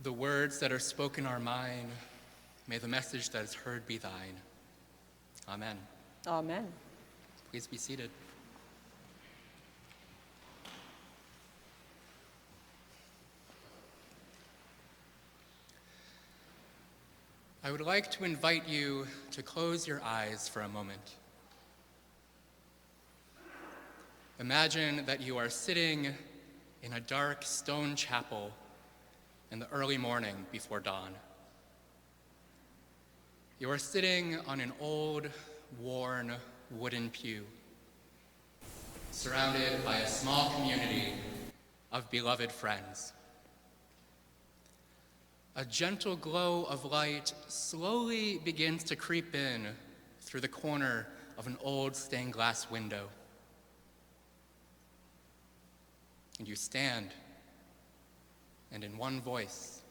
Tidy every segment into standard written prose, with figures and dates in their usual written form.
The words that are spoken are mine. May the message that is heard be thine. Amen. Amen. Please be seated. I would like to invite you to close your eyes for a moment. Imagine that you are sitting in a dark stone chapel in the early morning before dawn. You are sitting on an old, worn wooden pew, surrounded by a small community of beloved friends. A gentle glow of light slowly begins to creep in through the corner of an old stained glass window. And you stand, and in one voice,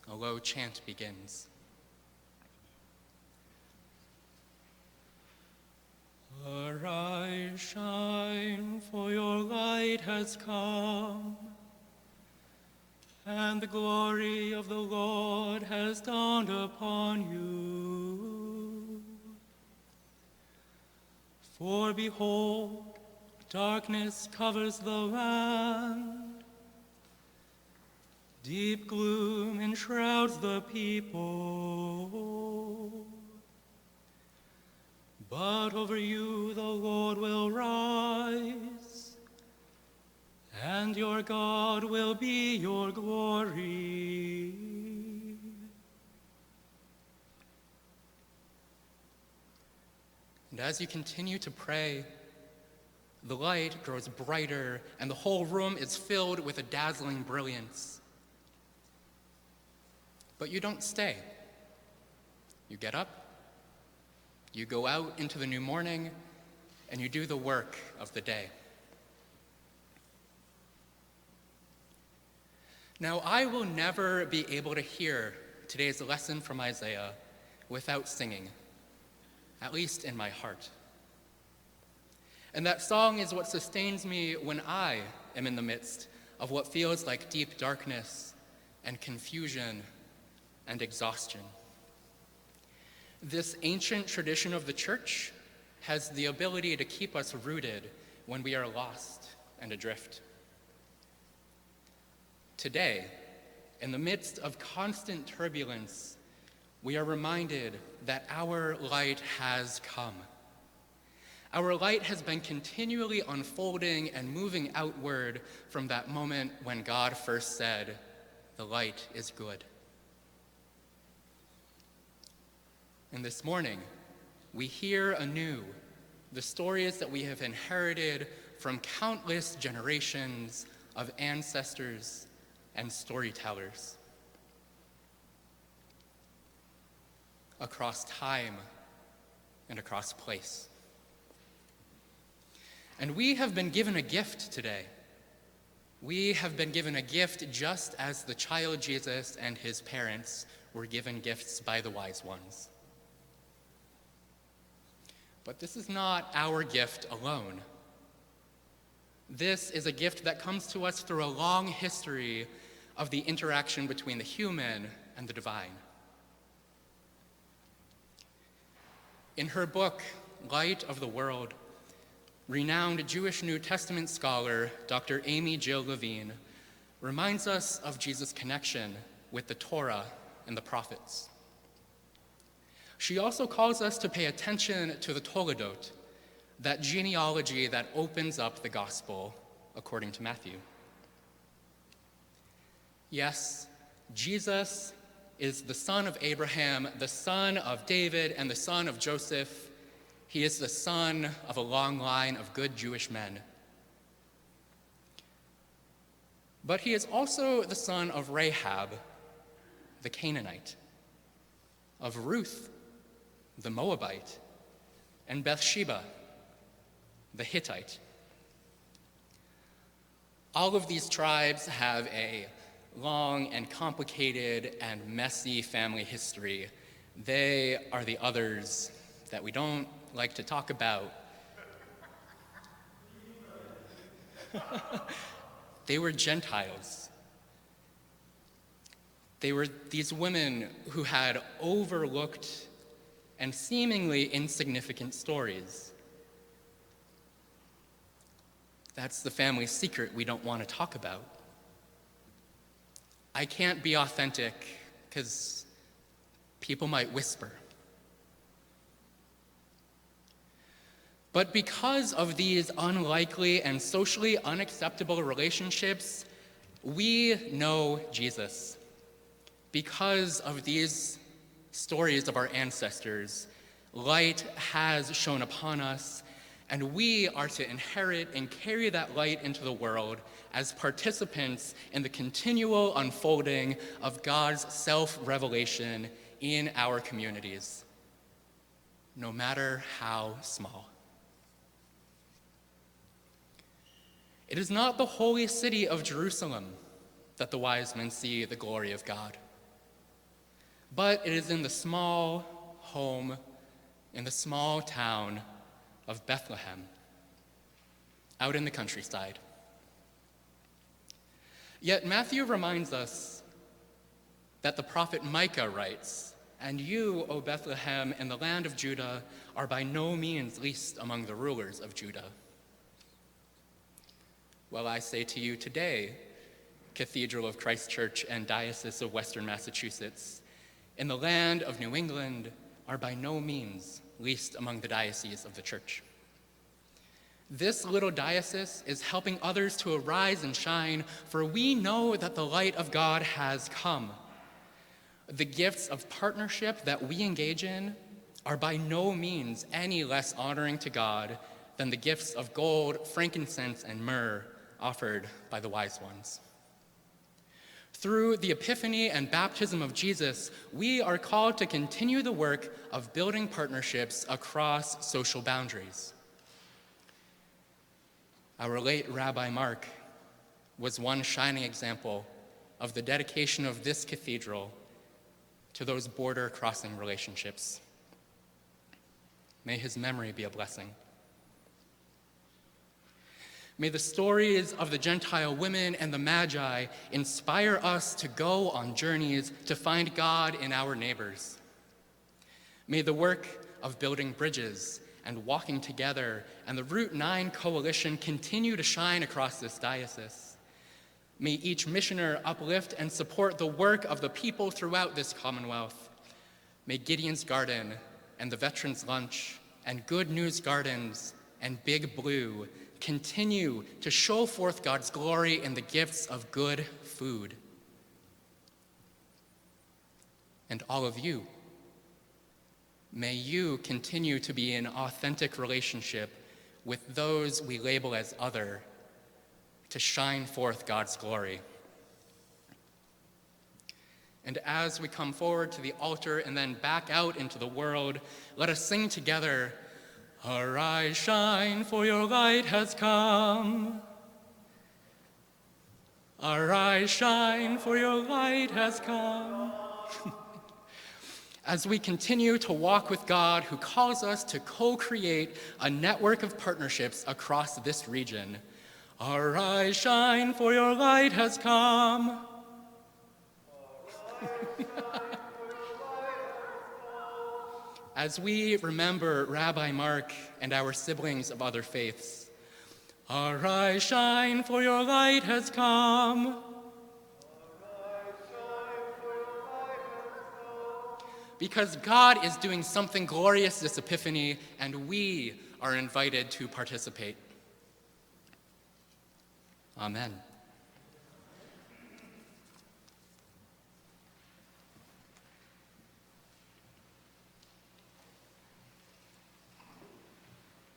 a low chant begins. Arise, shine, for your light has come, and the glory of the Lord has dawned upon you. For behold, darkness covers the land, deep gloom enshrouds the people. But over you the Lord will rise, and your God will be your glory. And as you continue to pray, the light grows brighter, and the whole room is filled with a dazzling brilliance. But you don't stay. You get up, you go out into the new morning, and you do the work of the day. Now, I will never be able to hear today's lesson from Isaiah without singing, at least in my heart. And that song is what sustains me when I am in the midst of what feels like deep darkness and confusion and exhaustion. This ancient tradition of the church has the ability to keep us rooted when we are lost and adrift. Today, in the midst of constant turbulence, we are reminded that our light has come. Our light has been continually unfolding and moving outward from that moment when God first said, "The light is good." And this morning, we hear anew the stories that we have inherited from countless generations of ancestors and storytellers. Across time and across place. And we have been given a gift today. We have been given a gift just as the child Jesus and his parents were given gifts by the wise ones. But this is not our gift alone. This is a gift that comes to us through a long history of the interaction between the human and the divine. In her book, Light of the World, renowned Jewish New Testament scholar Dr. Amy Jill Levine reminds us of Jesus' connection with the Torah and the prophets. She also calls us to pay attention to the Toledot, that genealogy that opens up the gospel according to Matthew. Yes, Jesus is the son of Abraham, the son of David, and the son of Joseph. He is the son of a long line of good Jewish men. But he is also the son of Rahab, the Canaanite, of Ruth, the Moabite, and Bathsheba, the Hittite. All of these tribes have a long and complicated and messy family history. They are the others that we don't like to talk about. They were Gentiles. They were these women who had overlooked and seemingly insignificant stories. That's the family secret we don't want to talk about. I can't be authentic because people might whisper. But because of these unlikely and socially unacceptable relationships, we know Jesus. Because of these stories of our ancestors, light has shone upon us, and we are to inherit and carry that light into the world as participants in the continual unfolding of God's self-revelation in our communities, no matter how small. It is not the holy city of Jerusalem that the wise men see the glory of God, but it is in the small home, in the small town of Bethlehem, out in the countryside. Yet Matthew reminds us that the prophet Micah writes, "And you, O Bethlehem, in the land of Judah, are by no means least among the rulers of Judah." Well, I say to you today, Cathedral of Christ Church and Diocese of Western Massachusetts, in the land of New England, are by no means least among the dioceses of the church. This little diocese is helping others to arise and shine, for we know that the light of God has come. The gifts of partnership that we engage in are by no means any less honoring to God than the gifts of gold, frankincense, and myrrh offered by the wise ones. Through the Epiphany and baptism of Jesus, we are called to continue the work of building partnerships across social boundaries. Our late Rabbi Mark was one shining example of the dedication of this cathedral to those border-crossing relationships. May his memory be a blessing. May the stories of the Gentile women and the Magi inspire us to go on journeys to find God in our neighbors. May the work of building bridges and walking together and the Route 9 Coalition continue to shine across this diocese. May each missioner uplift and support the work of the people throughout this Commonwealth. May Gideon's Garden and the Veterans Lunch and Good News Gardens and Big Blue continue to show forth God's glory in the gifts of good food. And all of you, may you continue to be in authentic relationship with those we label as other, to shine forth God's glory. And as we come forward to the altar and then back out into the world, let us sing together, "Arise, shine, for your light has come. Arise, shine, for your light has come." As we continue to walk with God, who calls us to co-create a network of partnerships across this region. Arise, shine, for your light has come. As we remember Rabbi Mark and our siblings of other faiths, arise, shine, for your light has come. Arise, shine, for your light has come. Because God is doing something glorious this Epiphany, and we are invited to participate. Amen.